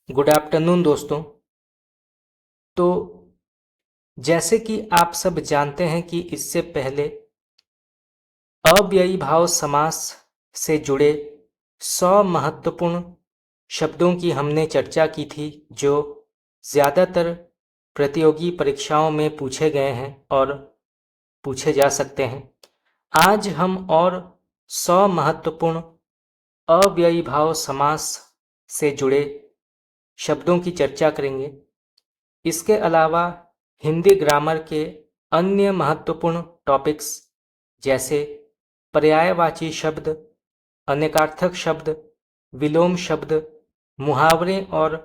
Good afternoon दोस्तों। तो जैसे कि आप सब जानते हैं कि इससे पहले अव्ययी भाव समास से जुड़े 100 महत्वपूर्ण शब्दों की हमने चर्चा की थी जो ज़्यादातर प्रतियोगी परीक्षाओं में पूछे गए हैं और पूछे जा सकते हैं। आज हम और 100 महत्वपूर्ण अव्ययी भाव समास से जुड़े शब्दों की चर्चा करेंगे। इसके अलावा हिंदी ग्रामर के अन्य महत्वपूर्ण टॉपिक्स जैसे पर्यायवाची शब्द, अनेकार्थक शब्द, विलोम शब्द, मुहावरे और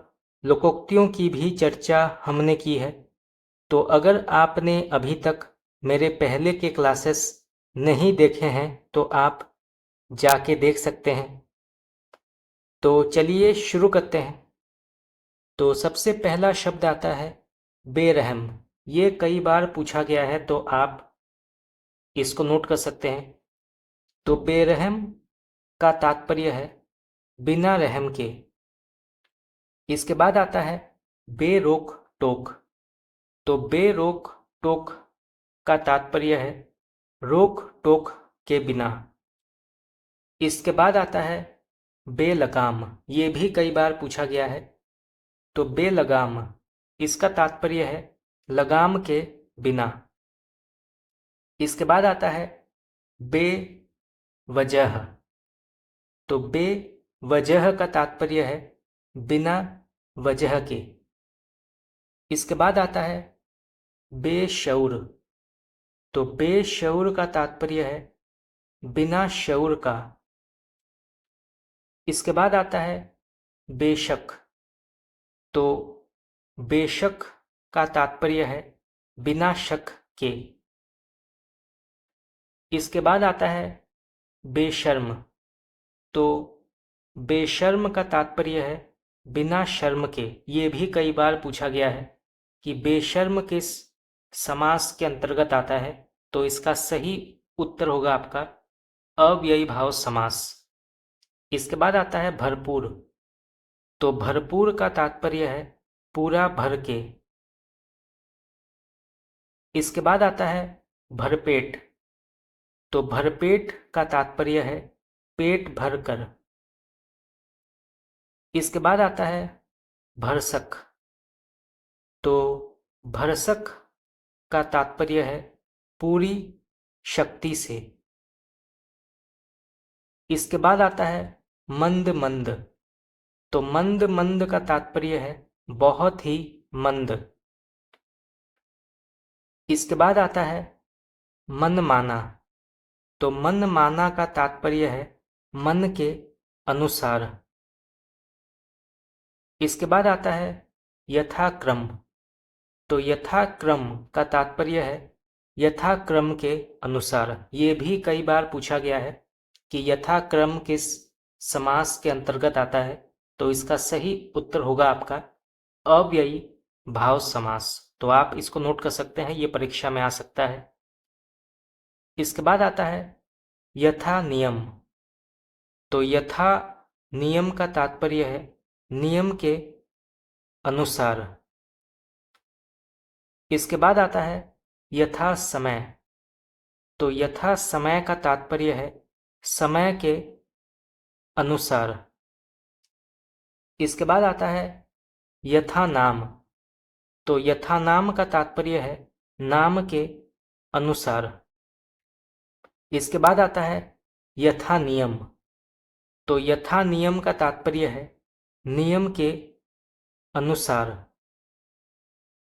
लोकोक्तियों की भी चर्चा हमने की है। तो अगर आपने अभी तक मेरे पहले के क्लासेस नहीं देखे हैं तो आप जाके देख सकते हैं। तो चलिए शुरू करते हैं। तो सबसे पहला शब्द आता है बेरहम। ये कई बार पूछा गया है तो आप इसको नोट कर सकते हैं। तो बेरहम का तात्पर्य है बिना रहम के। इसके बाद आता है बेरोक टोक। तो बेरोक टोक का तात्पर्य है रोक टोक के बिना। इसके बाद आता है बेलगाम। ये भी कई बार पूछा गया है। तो बेलगाम इसका तात्पर्य है लगाम के बिना। इसके बाद आता है बेवजह। तो बेवजह का तात्पर्य है बिना वजह के। इसके बाद आता है बेशऊर। तो बेशऊर का तात्पर्य है बिना शऊर का। इसके बाद आता है बेशक। तो बेशक का तात्पर्य है बिना शक के। इसके बाद आता है बेशर्म। तो बेशर्म का तात्पर्य है बिना शर्म के। ये भी कई बार पूछा गया है कि बेशर्म किस समास के अंतर्गत आता है। तो इसका सही उत्तर होगा आपका अव्ययी भाव समास। इसके बाद आता है भरपूर। तो भरपूर का तात्पर्य है पूरा भर के। इसके बाद आता है भरपेट। तो भरपेट का तात्पर्य है पेट भर कर। इसके बाद आता है भरसक। तो भरसक का तात्पर्य है पूरी शक्ति से। इसके बाद आता है मंद मंद। तो मंद मंद का तात्पर्य है बहुत ही मंद। इसके बाद आता है मनमाना। तो मनमाना का तात्पर्य है मन के अनुसार। इसके बाद आता है यथाक्रम। तो यथाक्रम का तात्पर्य है यथाक्रम के अनुसार। ये भी कई बार पूछा गया है कि यथाक्रम किस समास के अंतर्गत आता है। तो इसका सही उत्तर होगा आपका अव्ययी भाव समास। तो आप इसको नोट कर सकते हैं, ये परीक्षा में आ सकता है। इसके बाद आता है यथा नियम। तो यथा नियम का तात्पर्य है नियम के अनुसार। इसके बाद आता है यथा समय। तो यथा समय का तात्पर्य है समय के अनुसार। इसके बाद आता है यथा नाम। तो यथा नाम का तात्पर्य है नाम के अनुसार। इसके बाद आता है यथा नियम। तो यथा नियम का तात्पर्य है नियम के अनुसार।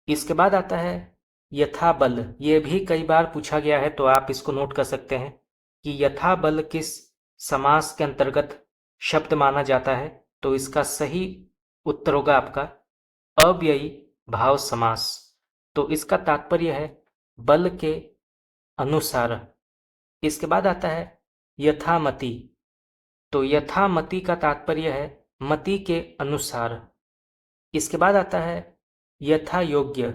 इसके बाद आता है यथा बल। ये भी कई बार पूछा गया है तो आप इसको नोट कर सकते हैं कि यथा बल किस समास के अंतर्गत शब्द माना जाता है। तो इसका सही उत्तर होगा आपका अव्ययी भाव समास। तो इसका तात्पर्य है बल के अनुसार। इसके बाद आता है यथामति। तो यथामति का तात्पर्य है मति के अनुसार। इसके बाद आता है यथा योग्य।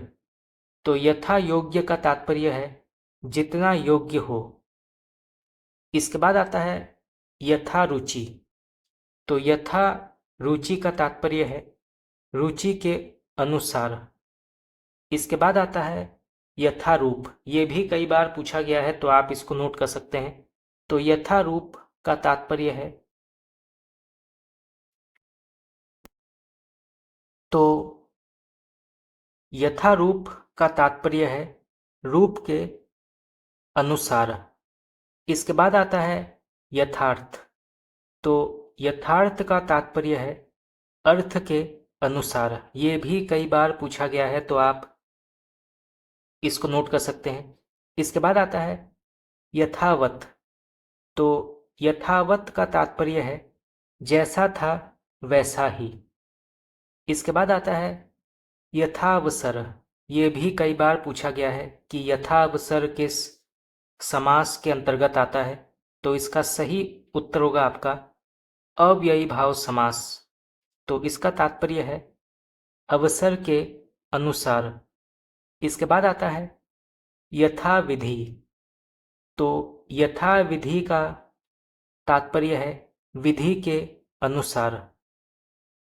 तो यथा योग्य का तात्पर्य है जितना योग्य हो। इसके बाद आता है यथा रुचि। तो यथा रुचि का तात्पर्य है रुचि के अनुसार। इसके बाद आता है यथारूप। ये भी कई बार पूछा गया है तो आप इसको नोट कर सकते हैं। तो यथारूप का तात्पर्य है तो यथारूप का तात्पर्य है रूप के अनुसार। इसके बाद आता है यथार्थ। तो यथार्थ का तात्पर्य है अर्थ के अनुसार। ये भी कई बार पूछा गया है तो आप इसको नोट कर सकते हैं। इसके बाद आता है यथावत। तो यथावत का तात्पर्य है जैसा था वैसा ही। इसके बाद आता है यथावसर। ये भी कई बार पूछा गया है कि यथावसर किस समास के अंतर्गत आता है। तो इसका सही उत्तर होगा आपका अव्ययी भाव समास। तो इसका तात्पर्य है अवसर के अनुसार। इसके बाद आता है यथाविधि। तो यथाविधि का तात्पर्य है विधि के अनुसार।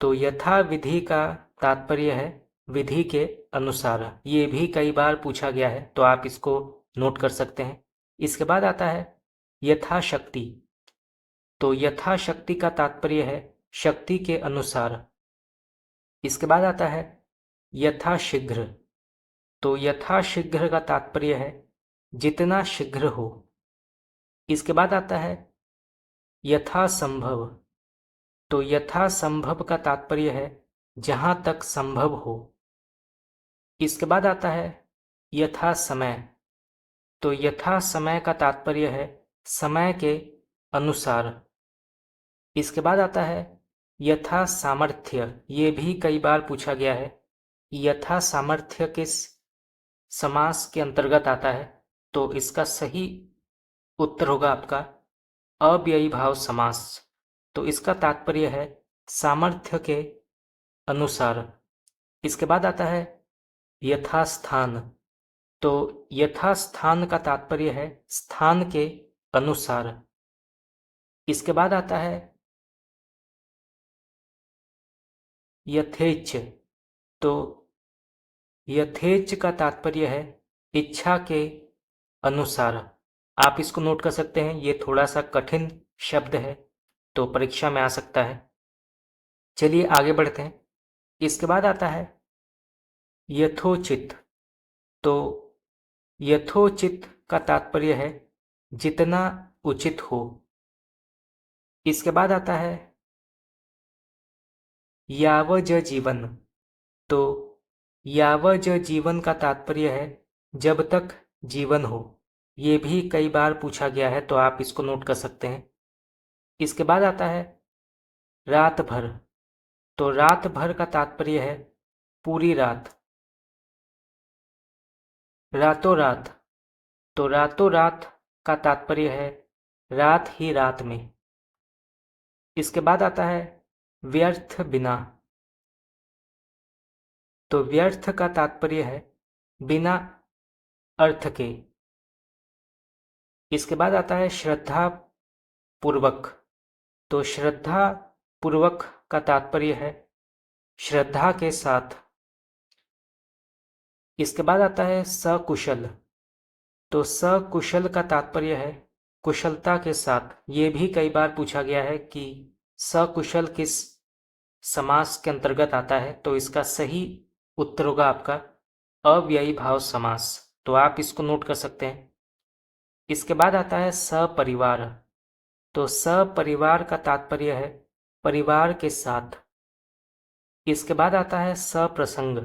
तो यथाविधि का तात्पर्य है विधि के अनुसार। ये भी कई बार पूछा गया है तो आप इसको नोट कर सकते हैं। इसके बाद आता है यथाशक्ति। तो यथाशक्ति का तात्पर्य है शक्ति के अनुसार। इसके बाद आता है यथाशीघ्र। तो यथाशीघ्र का तात्पर्य है जितना शीघ्र हो। इसके बाद आता है यथासंभव। तो यथासंभव का तात्पर्य है जहां तक संभव हो। इसके बाद आता है यथा समय। तो यथा समय का तात्पर्य है समय के अनुसार। इसके बाद आता है यथा सामर्थ्य। ये भी कई बार पूछा गया है यथा सामर्थ्य किस समास के अंतर्गत आता है। तो इसका सही उत्तर होगा आपका अव्ययी भाव समास। तो इसका तात्पर्य है सामर्थ्य के अनुसार। इसके बाद आता है यथास्थान। तो यथास्थान का तात्पर्य है स्थान के अनुसार। इसके बाद आता है यथेच्छ। तो यथेच्छ का तात्पर्य है इच्छा के अनुसार। आप इसको नोट कर सकते हैं। ये थोड़ा सा कठिन शब्द है तो परीक्षा में आ सकता है। चलिए आगे बढ़ते हैं। इसके बाद आता है यथोचित। तो यथोचित का तात्पर्य है जितना उचित हो। इसके बाद आता है यावज जीवन। तो यावज जीवन का तात्पर्य है जब तक जीवन हो। ये भी कई बार पूछा गया है तो आप इसको नोट कर सकते हैं। इसके बाद आता है रात भर। तो रात भर का तात्पर्य है पूरी रात। रातों रात। तो रातों रात का तात्पर्य है रात ही रात में। इसके बाद आता है व्यर्थ बिना। तो व्यर्थ का तात्पर्य है बिना अर्थ के। इसके बाद आता है श्रद्धा पूर्वक। तो श्रद्धा पूर्वक का तात्पर्य है श्रद्धा के साथ। इसके बाद आता है सकुशल। तो सकुशल का तात्पर्य है कुशलता के साथ। ये भी कई बार पूछा गया है कि सकुशल किस समास के अंतर्गत आता है। तो इसका सही उत्तर होगा आपका अव्ययी भाव समास। तो आप इसको नोट कर सकते हैं। इसके बाद आता है सपरिवार। तो सपरिवार का तात्पर्य है परिवार के साथ। इसके बाद आता है सप्रसंग।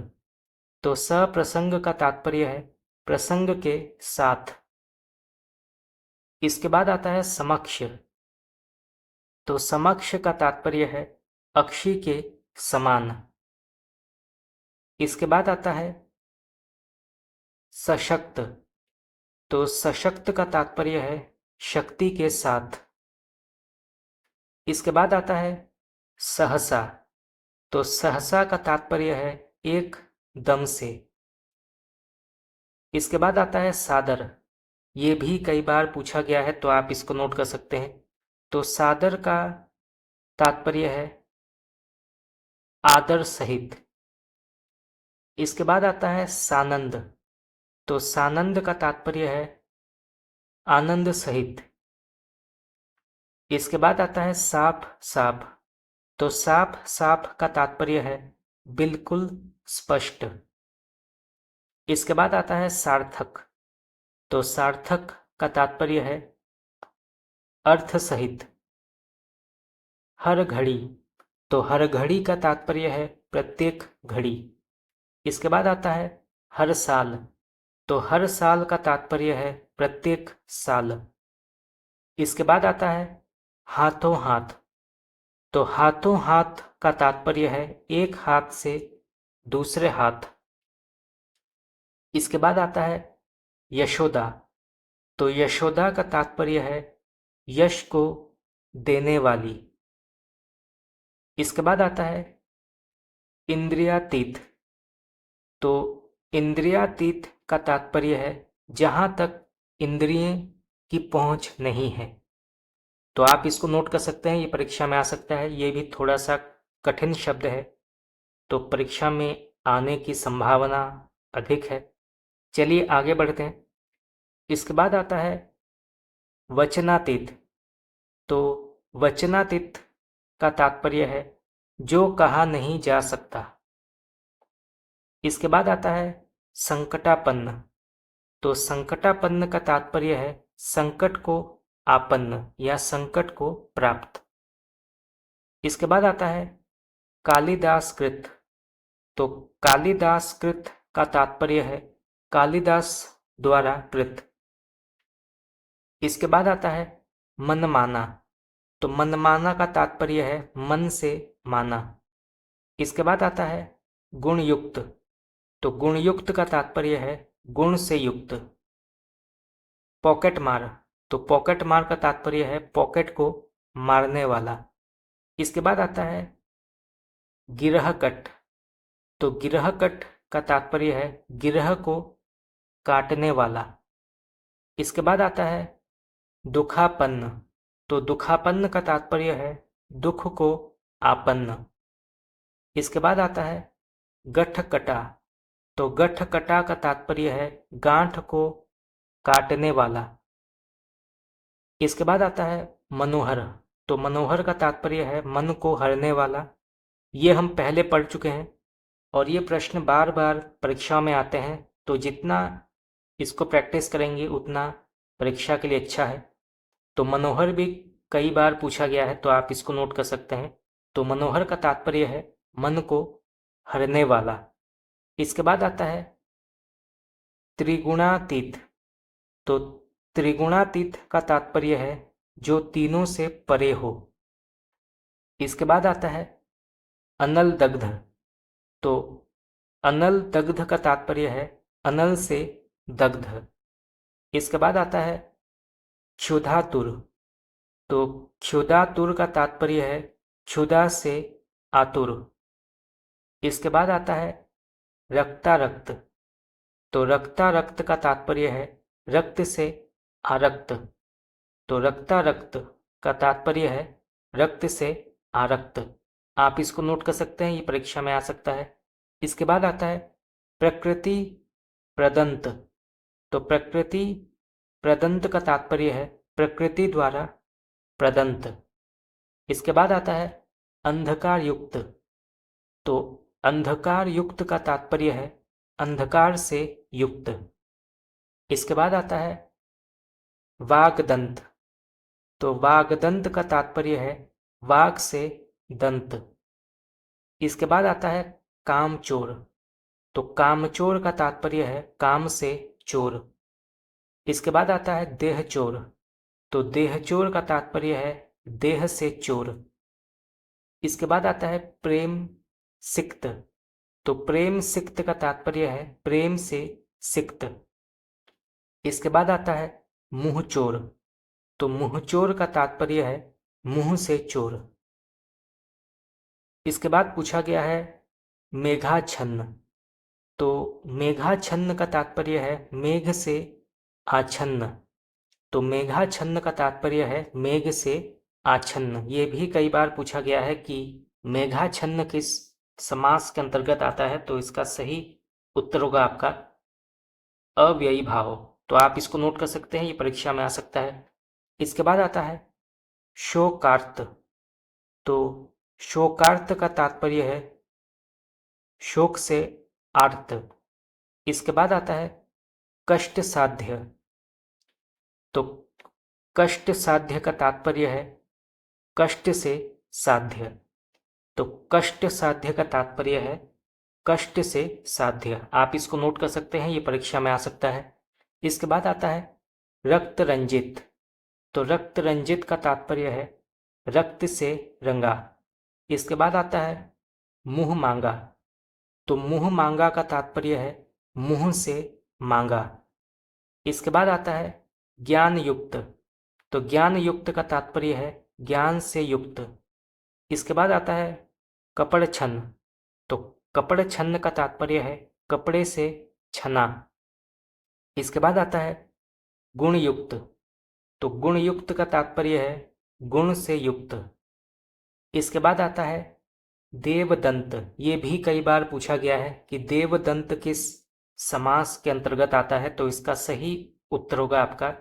तो सप्रसंग का तात्पर्य है प्रसंग के साथ। इसके बाद आता है समक्ष। तो समक्ष का तात्पर्य है अक्षी के समान। इसके बाद आता है सशक्त। तो सशक्त का तात्पर्य है शक्ति के साथ। इसके बाद आता है सहसा। तो सहसा का तात्पर्य है एक दम से। इसके बाद आता है सादर। ये भी कई बार पूछा गया है तो आप इसको नोट कर सकते हैं। तो सादर का तात्पर्य है आदर सहित। इसके बाद आता है सानंद, तो सानंद का तात्पर्य है आनंद सहित। इसके बाद आता है साफ साफ, तो साफ साफ का तात्पर्य है बिल्कुल स्पष्ट। इसके बाद आता है सार्थक, तो सार्थक का तात्पर्य है अर्थ सहित। हर घड़ी, तो हर घड़ी का तात्पर्य है प्रत्येक घड़ी। इसके बाद आता है हर साल, तो हर साल का तात्पर्य है प्रत्येक साल। इसके बाद आता है हाथों हाथ, तो हाथों हाथ का तात्पर्य है एक हाथ से दूसरे हाथ। इसके बाद आता है यशोदा, तो यशोदा का तात्पर्य है यश को देने वाली। इसके बाद आता है इंद्रियातीत, तो इंद्रियातीत का तात्पर्य है जहां तक इंद्रियें की पहुंच नहीं है। तो आप इसको नोट कर सकते हैं, ये परीक्षा में आ सकता है। ये भी थोड़ा सा कठिन शब्द है, तो परीक्षा में आने की संभावना अधिक है। चलिए आगे बढ़ते हैं। इसके बाद आता है वचनातीत, तो वचनातीत का तात्पर्य है जो कहा नहीं जा सकता। इसके बाद आता है संकटापन्न, तो संकटापन्न का तात्पर्य है संकट को आपन्न या संकट को प्राप्त। इसके बाद आता है कालिदास कृत, तो कालिदास कृत का तात्पर्य है कालिदास द्वारा कृत। इसके बाद आता है मनमाना, तो मनमाना का तात्पर्य है मन से माना। इसके बाद आता है गुणयुक्त, तो गुणयुक्त का तात्पर्य है गुण से युक्त। पॉकेट मार, तो पॉकेट मार का तात्पर्य है पॉकेट को मारने वाला। इसके बाद आता है गिरहकट, तो गिरहकट का तात्पर्य है गिरह को काटने वाला। इसके बाद आता है दुखापन्न, तो दुखापन्न का तात्पर्य है दुख को आपन्न। इसके बाद आता है गठकटा, तो गठकटा का तात्पर्य है गांठ को काटने वाला। इसके बाद आता है मनोहर, तो मनोहर का तात्पर्य है मन को हरने वाला। ये हम पहले पढ़ चुके हैं और ये प्रश्न बार बार परीक्षा में आते हैं, तो जितना इसको प्रैक्टिस करेंगे उतना परीक्षा के लिए अच्छा है। तो मनोहर भी कई बार पूछा गया है, तो आप इसको नोट कर सकते हैं। तो मनोहर का तात्पर्य है मन को हरने वाला। इसके बाद आता है त्रिगुणातीत, तो त्रिगुणातीत का तात्पर्य है जो तीनों से परे हो। इसके बाद आता है अनल दग्ध, तो अनल दग्ध का तात्पर्य है अनल से दग्ध। इसके बाद आता है क्षुधातुर, तो क्षुधातुर का तात्पर्य है क्षुधा से आतुर। इसके बाद आता है रक्तारक्त, तो रक्तारक्त का तात्पर्य है रक्त से आरक्त। तो रक्तारक्त का तात्पर्य है रक्त से आरक्त। आप इसको नोट कर सकते हैं, ये परीक्षा में आ सकता है। इसके बाद आता है प्रकृति प्रदंत, तो प्रकृति प्रदंत का तात्पर्य है प्रकृति द्वारा प्रदंत। इसके बाद आता है अंधकार युक्त, तो अंधकार युक्त का तात्पर्य है अंधकार से युक्त। इसके बाद आता है वागदंत, तो वागदंत का तात्पर्य है वाग से दंत। इसके बाद आता है कामचोर, तो कामचोर का तात्पर्य है काम से चोर। इसके बाद आता है देहचोर, तो देहचोर का तात्पर्य है देह से चोर। इसके बाद आता है प्रेम सिक्त, तो प्रेम सिक्त का तात्पर्य है प्रेम से सिक्त। इसके बाद आता है मुंह चोर, तो मुंह चोर का तात्पर्य है मुंह से चोर। इसके बाद पूछा गया है मेघाच्छन्न, तो मेघाच्छन्न का तात्पर्य है मेघ से आच्छन्न। तो मेघाच्छन्न का तात्पर्य है मेघ से आच्छन्न। ये भी कई बार पूछा गया है कि मेघाच्छन्न किस समास के अंतर्गत आता है, तो इसका सही उत्तर होगा आपका अव्ययी भाव। तो आप इसको नोट कर सकते हैं, ये परीक्षा में आ सकता है। इसके बाद आता है शोकार्त। तो शोकार्त का तात्पर्य है शोक से आर्त। इसके बाद आता है कष्ट साध्य। तो कष्ट साध्य का तात्पर्य है कष्ट से साध्य। तो कष्ट साध्य का तात्पर्य है कष्ट से साध्य। आप इसको नोट कर सकते हैं, ये परीक्षा में आ सकता है। इसके बाद आता है रक्त रंजित। तो रक्त रंजित का तात्पर्य है रक्त से रंगा। इसके बाद आता है मुंह मांगा। तो मुंह मांगा का तात्पर्य है मुंह से मांगा। इसके बाद आता है ज्ञान युक्त। तो ज्ञान युक्त का तात्पर्य है ज्ञान से युक्त। इसके बाद आता है कपड़ छन्न। तो कपड़ छन्न का तात्पर्य है कपड़े से छना। इसके बाद आता है गुण युक्त। तो गुण युक्त का तात्पर्य है गुण से युक्त। इसके बाद आता है देवदंत। ये भी कई बार पूछा गया है कि देवदंत किस समास के अंतर्गत आता है, तो इसका सही उत्तर होगा आपका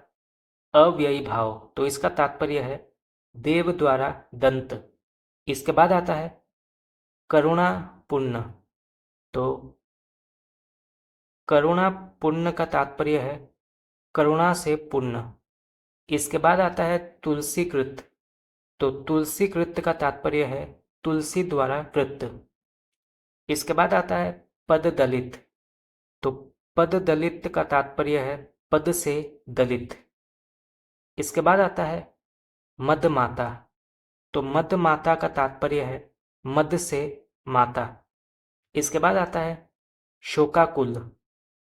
अव्ययी भाव। तो इसका तात्पर्य है देव द्वारा दंत। इसके बाद आता है करुणा पुण्य। तो करुणा पुण्य का तात्पर्य है करुणा से पुण्य। इसके बाद आता है तुलसीकृत। तो तुलसीकृत का तात्पर्य है तुलसी द्वारा कृत। इसके बाद आता है पद दलित। तो पद दलित का तात्पर्य है पद से दलित। इसके बाद आता है मद माता। तो मद माता का तात्पर्य है मद से माता। इसके बाद आता है शोकाकुल।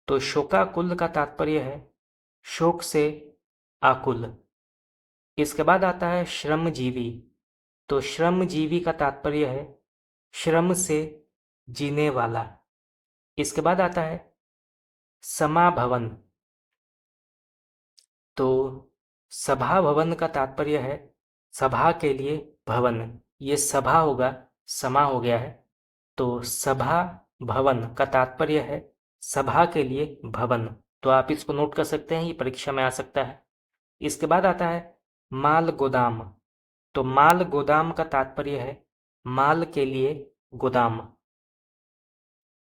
तो शोकाकुल का तात्पर्य है शोक से आकुल। इसके बाद आता है श्रमजीवी। तो श्रमजीवी का तात्पर्य है श्रम से जीने वाला। इसके बाद आता है समाभवन। तो सभा भवन का तात्पर्य है सभा के लिए भवन। ये सभा होगा, समा हो गया है। तो सभा भवन का तात्पर्य है सभा के लिए भवन। तो आप इसको नोट कर सकते हैं, ये परीक्षा में आ सकता है। इसके बाद आता है माल गोदाम। तो माल गोदाम का तात्पर्य है माल के लिए गोदाम।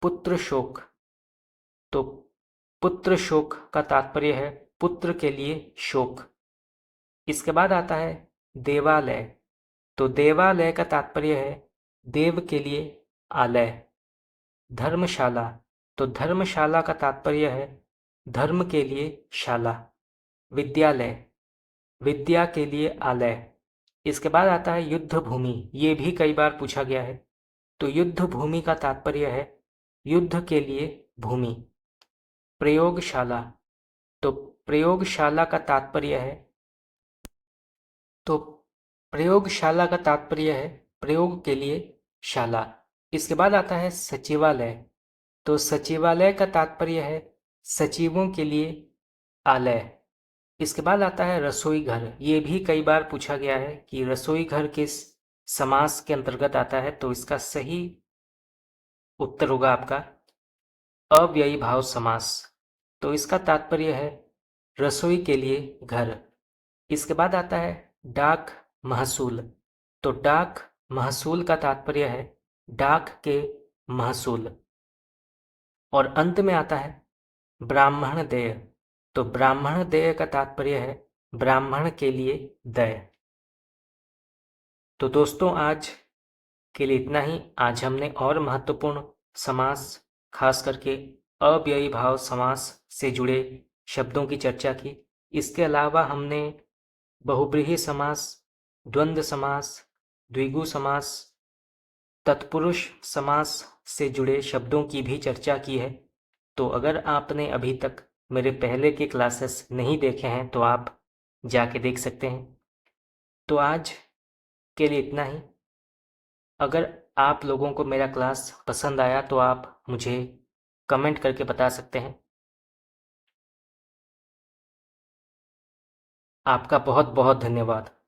पुत्र शोक। तो पुत्र शोक का तात्पर्य है पुत्र के लिए शोक। इसके बाद आता है देवालय। तो देवालय का तात्पर्य है देव के लिए आलय। धर्मशाला। तो धर्मशाला का तात्पर्य है धर्म के लिए शाला। विद्यालय, विद्या के लिए आलय। इसके बाद आता है युद्ध भूमि। ये भी कई बार पूछा गया है। तो युद्ध भूमि का तात्पर्य है युद्ध के लिए भूमि। प्रयोगशाला। तो प्रयोगशाला का तात्पर्य है प्रयोग के लिए शाला। इसके बाद आता है सचिवालय। तो सचिवालय का तात्पर्य है सचिवों के लिए आलय। इसके बाद आता है रसोई घर। ये भी कई बार पूछा गया है कि रसोई घर किस समास के अंतर्गत आता है, तो इसका सही उत्तर होगा आपका अव्ययी भाव समास। तो इसका तात्पर्य है रसोई के लिए घर। इसके बाद आता है डाक महसूल। तो डाक महसूल का तात्पर्य है डाक के महसूल। और अंत में आता है ब्राह्मण देय। तो ब्राह्मण देय का तात्पर्य है ब्राह्मण के लिए दय। तो दोस्तों आज के लिए इतना ही। आज हमने और महत्वपूर्ण समास, खास करके अव्ययी भाव समास से जुड़े शब्दों की चर्चा की। इसके अलावा हमने बहुब्रीहि समास, द्वंद्व समास, द्विगु समास, तत्पुरुष समास से जुड़े शब्दों की भी चर्चा की है। तो अगर आपने अभी तक मेरे पहले के क्लासेस नहीं देखे हैं तो आप जाके देख सकते हैं। तो आज के लिए इतना ही। अगर आप लोगों को मेरा क्लास पसंद आया तो आप मुझे कमेंट करके बता सकते हैं। आपका बहुत बहुत धन्यवाद।